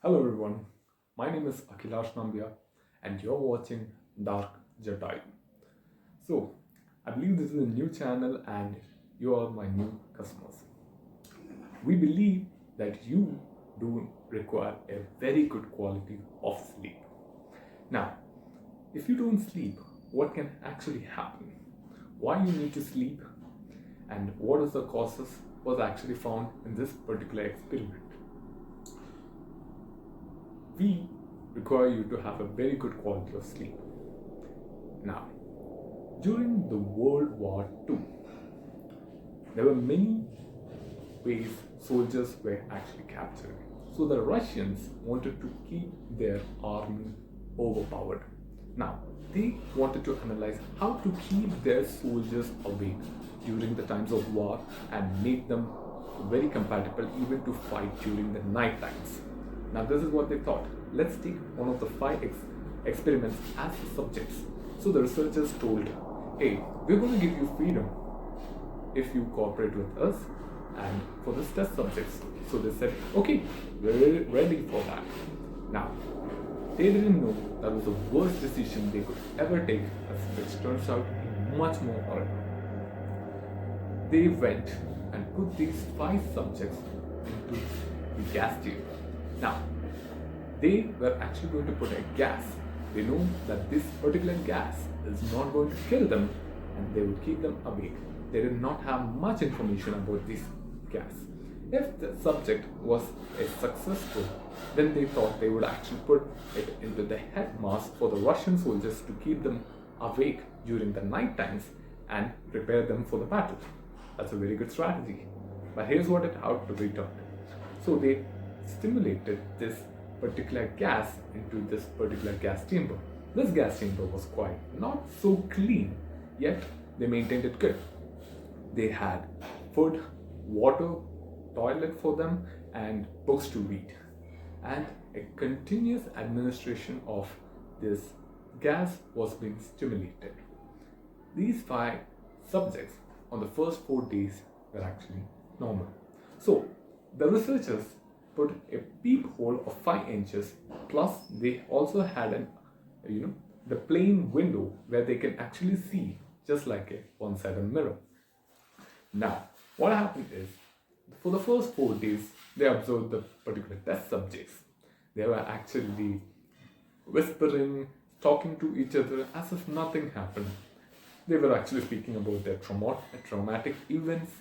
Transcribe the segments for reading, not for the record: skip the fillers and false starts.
Hello everyone, my name is Akhilash Nambia and you're watching Dark Jatai. So, I believe this is a new channel and you are my new customers. We believe that you do require a very good quality of sleep. Now, if you don't sleep, what can actually happen? Why you need to sleep and what is the causes was actually found in this particular experiment. We require you to have a very good quality of sleep. Now, during the World War II, there were many ways soldiers were actually captured. So the Russians wanted to keep their army overpowered. Now, they wanted to analyze how to keep their soldiers awake during the times of war and make them very compatible even to fight during the night times. Now, this is what they thought. Let's take one of the five experiments as subjects. So the researchers told, hey, we're going to give you freedom if you cooperate with us and for this test subjects. So they said, okay, we're ready for that. Now, they didn't know that was the worst decision they could ever take, which turns out to be much more horrible. They went and put these five subjects into the gas chamber. Now, they were actually going to put a gas. They know that this particular gas is not going to kill them and they would keep them awake. They did not have much information about this gas. If the subject was a successful, then they thought they would actually put it into the head mask for the Russian soldiers to keep them awake during the night times and prepare them for the battle. That's a very good strategy. But here's what it out to be turned. So they stimulated this particular gas into this particular gas chamber. This gas chamber was quite not so clean, yet they maintained it good. They had food, water, toilet for them, and books to read. And a continuous administration of this gas was being stimulated. These five subjects on the first 4 days were actually normal. So the researchers put a peephole of 5 inches, plus they also had the plain window where they can actually see just like a one-sided mirror. Now, what happened is, for the first 4 days, they observed the particular test subjects. They were actually whispering, talking to each other as if nothing happened. They were actually speaking about their traumatic events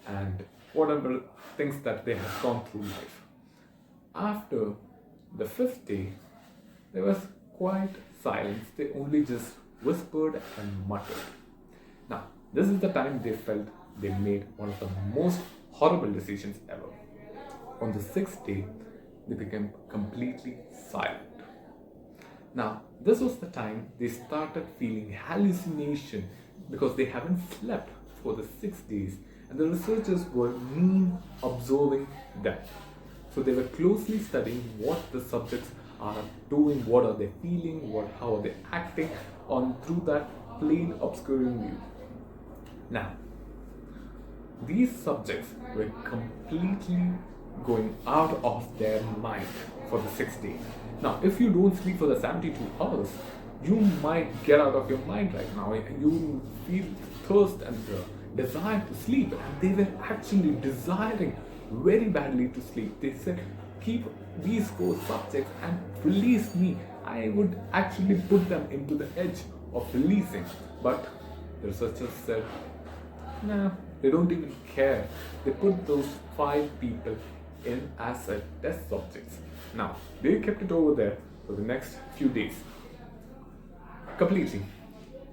and whatever things that they had gone through life. After the 5th day, there was quite silence. They only just whispered and muttered. Now, this is the time they felt they made one of the most horrible decisions ever. On the 6th day, they became completely silent. Now, this was the time they started feeling hallucination because they haven't slept for the 6 days and the researchers were observing them. So they were closely studying what the subjects are doing, what are they feeling, how are they acting on through that plain obscuring view. Now, these subjects were completely going out of their mind for the 6th day. Now, if you don't sleep for the 72 hours, you might get out of your mind right now. You feel thirst and desire to sleep, and they were actually desiring very badly to sleep. They said, keep these 4 subjects and release me. I would actually put them into the edge of releasing. But the researchers said, nah, they don't even care. They put those 5 people in as a test subjects. Now, they kept it over there for the next few days. Completely.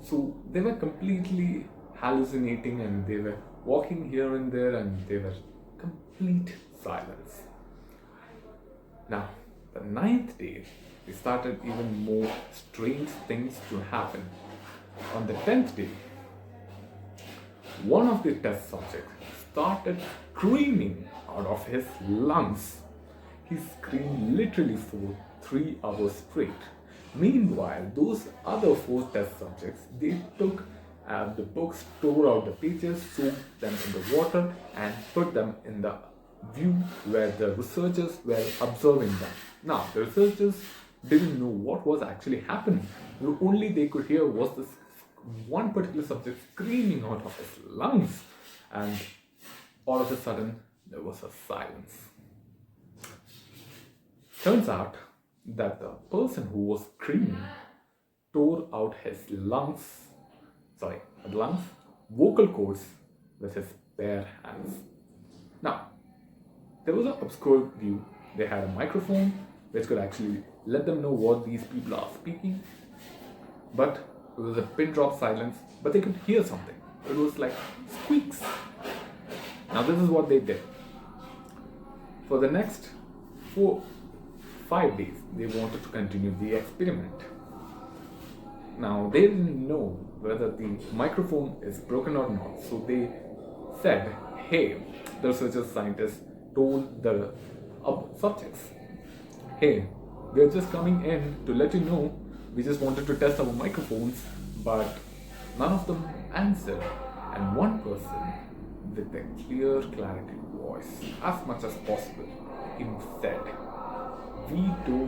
So they were completely hallucinating and they were walking here and there and they were complete silence. Now, the 9th day, they started even more strange things to happen. On the 10th day, one of the test subjects started screaming out of his lungs. He screamed literally for 3 hours straight. Meanwhile, those other 4 test subjects, they took the books, tore out the pages, soaked them in the water and put them in the view where the researchers were observing them. Now, the researchers didn't know what was actually happening. The only they could hear was this one particular subject screaming out of his lungs, and all of a sudden there was a silence. Turns out that the person who was screaming tore out his vocal cords with his bare hands. Now, there was an obscure view. They had a microphone which could actually let them know what these people are speaking, but it was a pin drop silence, but they could hear something. It was like squeaks. Now, this is what they did. For the next 5 days, they wanted to continue the experiment. Now, they didn't know whether the microphone is broken or not, so they said, hey, the researchers, scientists told the subjects, hey, we're just coming in to let you know, we just wanted to test our microphones, but none of them answered. And one person with a clear, clarity voice, as much as possible, even said, we do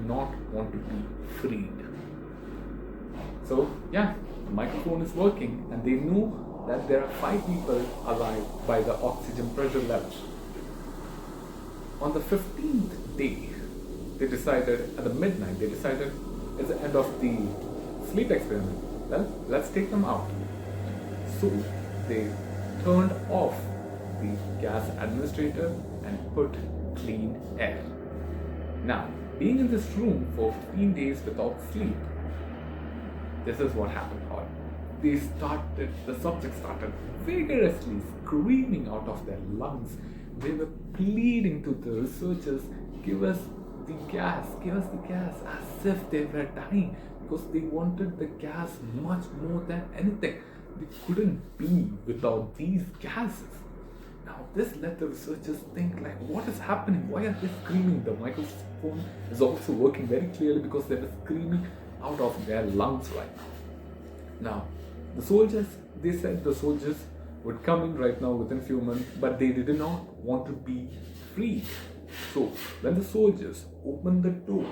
not want to be freed. So yeah, the microphone is working, and they knew that there are 5 people alive by the oxygen pressure level. On the 15th day, they decided, at the midnight, it's the end of the sleep experiment. Well, let's take them out. So they turned off the gas administrator and put clean air. Now, being in this room for 15 days without sleep, this is what happened. The subjects started vigorously screaming out of their lungs. They were pleading to the researchers, give us the gas, as if they were dying, because they wanted the gas much more than anything. They couldn't be without these gases. Now, this let the researchers think, like, what is happening? Why are they screaming? The microphone is also working very clearly because they were screaming out of their lungs right now. Now, they said the soldiers would come in right now within few months, but they did not want to be freed. So, when the soldiers opened the door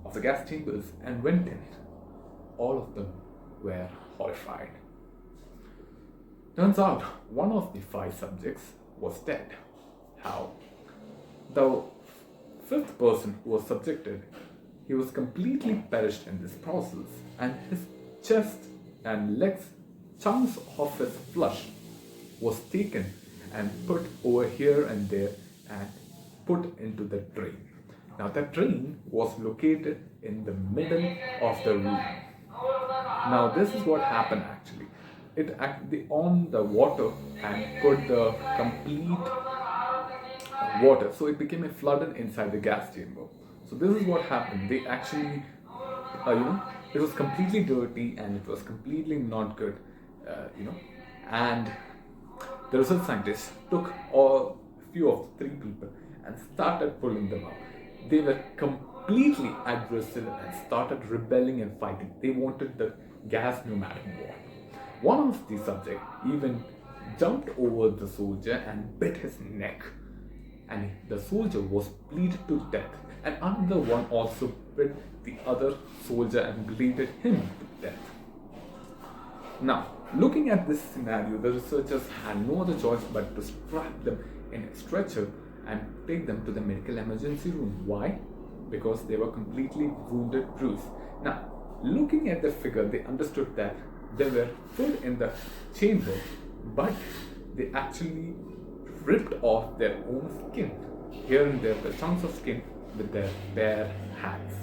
of the gas chambers and went in, all of them were horrified. Turns out, one of the 5 subjects was dead. How? The 5th person who was subjected, he was completely perished in this process, and his chest and legs, chunks of his flesh was taken and put over here and there and put into the drain. Now, that drain was located in the middle of the room. Now, this is what happened actually. They on the water and put the complete water, so it became a flooded inside the gas chamber. So this is what happened. They actually, it was completely dirty and it was completely not good, and the research scientists took few of the 3 people and started pulling them out. They were completely aggressive and started rebelling and fighting. They wanted the gas no matter what. One of the subjects even jumped over the soldier and bit his neck, and the soldier was bleeded to death. And another one also bit the other soldier and bleeded him to death. Now, looking at this scenario, the researchers had no other choice but to strap them in a stretcher and take them to the medical emergency room. Why? Because they were completely wounded, bruised. Now, looking at the figure, they understood that they were put in the chamber, but they actually ripped off their own skin. Here and there, the chunks of skin with their bare hands.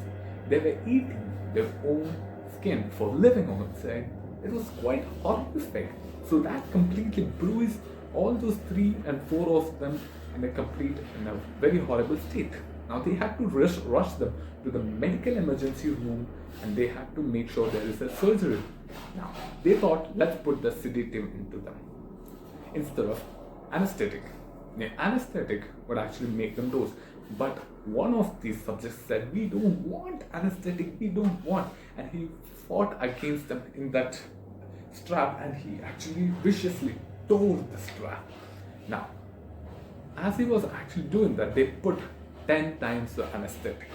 They were eating their own skin for living on it. It was quite horrific. So that completely bruised all those 3 and 4 of them in a very horrible state. Now they had to rush them to the medical emergency room, and they had to make sure there is a surgery. Now they thought, let's put the sedative into them instead of anesthetic. The anesthetic would actually make them dose, but one of these subjects said, we don't want anesthetic, we don't want, and he fought against them in that strap, and he actually viciously tore the strap. Now, as he was actually doing that, they put 10 times the anesthetic.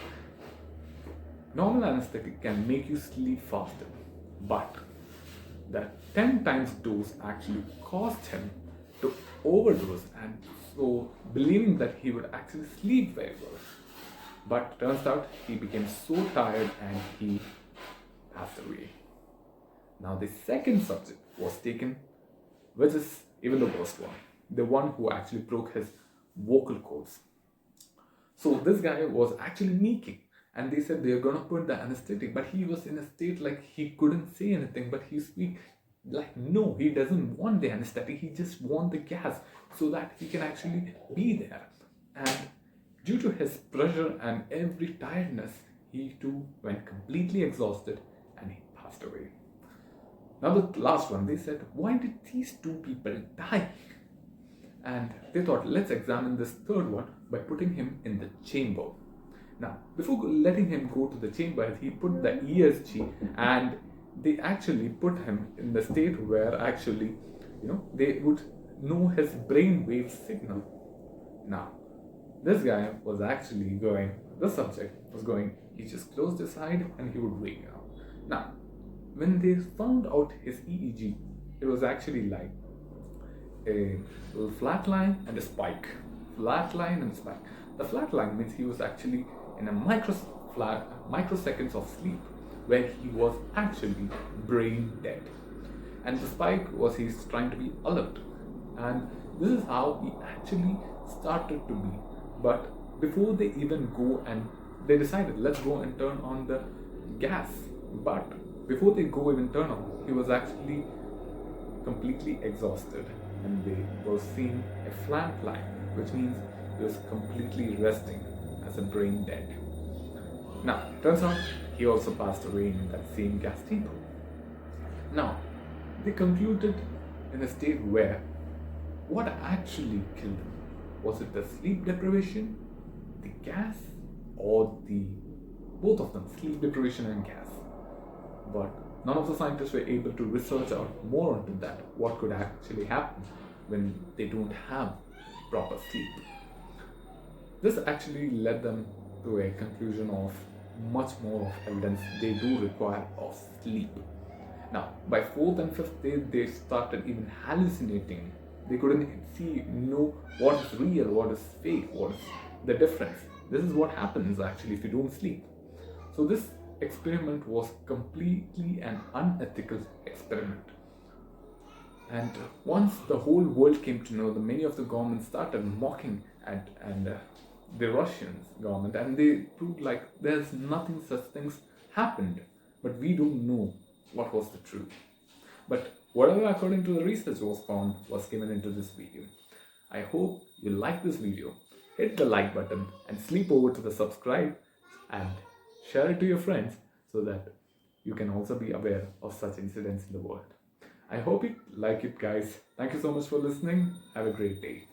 Normal anesthetic can make you sleep faster, but that 10 times dose actually caused him to overdose, and so believing that he would actually sleep very well. But turns out he became so tired and he passed away. Now, the second subject was taken, which is even the worst one, the one who actually broke his vocal cords. So, this guy was actually making, and they said they're gonna put the anesthetic, but he was in a state like he couldn't say anything, but he speak like no, he doesn't want the anesthetic, he just want the gas so that he can actually be there. And due to his pressure and every tiredness, he too went completely exhausted and he passed away. Now, the last one, they said, why did these two people die? And they thought, let's examine this third one by putting him in the chamber. Now, before letting him go to the chamber, he put the ESG, and they actually put him in the state where actually, they would know his brain wave signal. Now, this guy was actually going, the subject was going, he just closed his eye and he would wake up. Now, when they found out his EEG, it was actually like a flat line and a spike. Flat line and spike. The flat line means he was actually in a microseconds of sleep where he was actually brain dead. And the spike was he's trying to be alert. And this is how he actually started to be. But before they even go and they decided, let's go and turn on the gas. But before they go even turn on, he was actually completely exhausted, and they were seeing a flat line, which means he was completely resting as a brain dead. Now, turns out he also passed away in that same gas chamber. Now, they concluded in a state where what actually killed him? Was it the sleep deprivation, the gas, or the both of them, sleep deprivation and gas? But none of the scientists were able to research out more into that, what could actually happen when they don't have proper sleep. This actually led them to a conclusion of much more of evidence they do require of sleep. Now, by 4th and 5th day, they started even hallucinating. They couldn't know what is real, what is fake, what is the difference. This is what happens actually if you don't sleep. So this experiment was completely an unethical experiment. And once the whole world came to know, many of the governments started mocking at the Russians government, and they proved like there's nothing such things happened, but we don't know what was the truth. But whatever according to the research was found was given into this video. I hope you like this video. Hit the like button and sleep over to the subscribe and share it to your friends so that you can also be aware of such incidents in the world. I hope you like it, guys. Thank you so much for listening. Have a great day.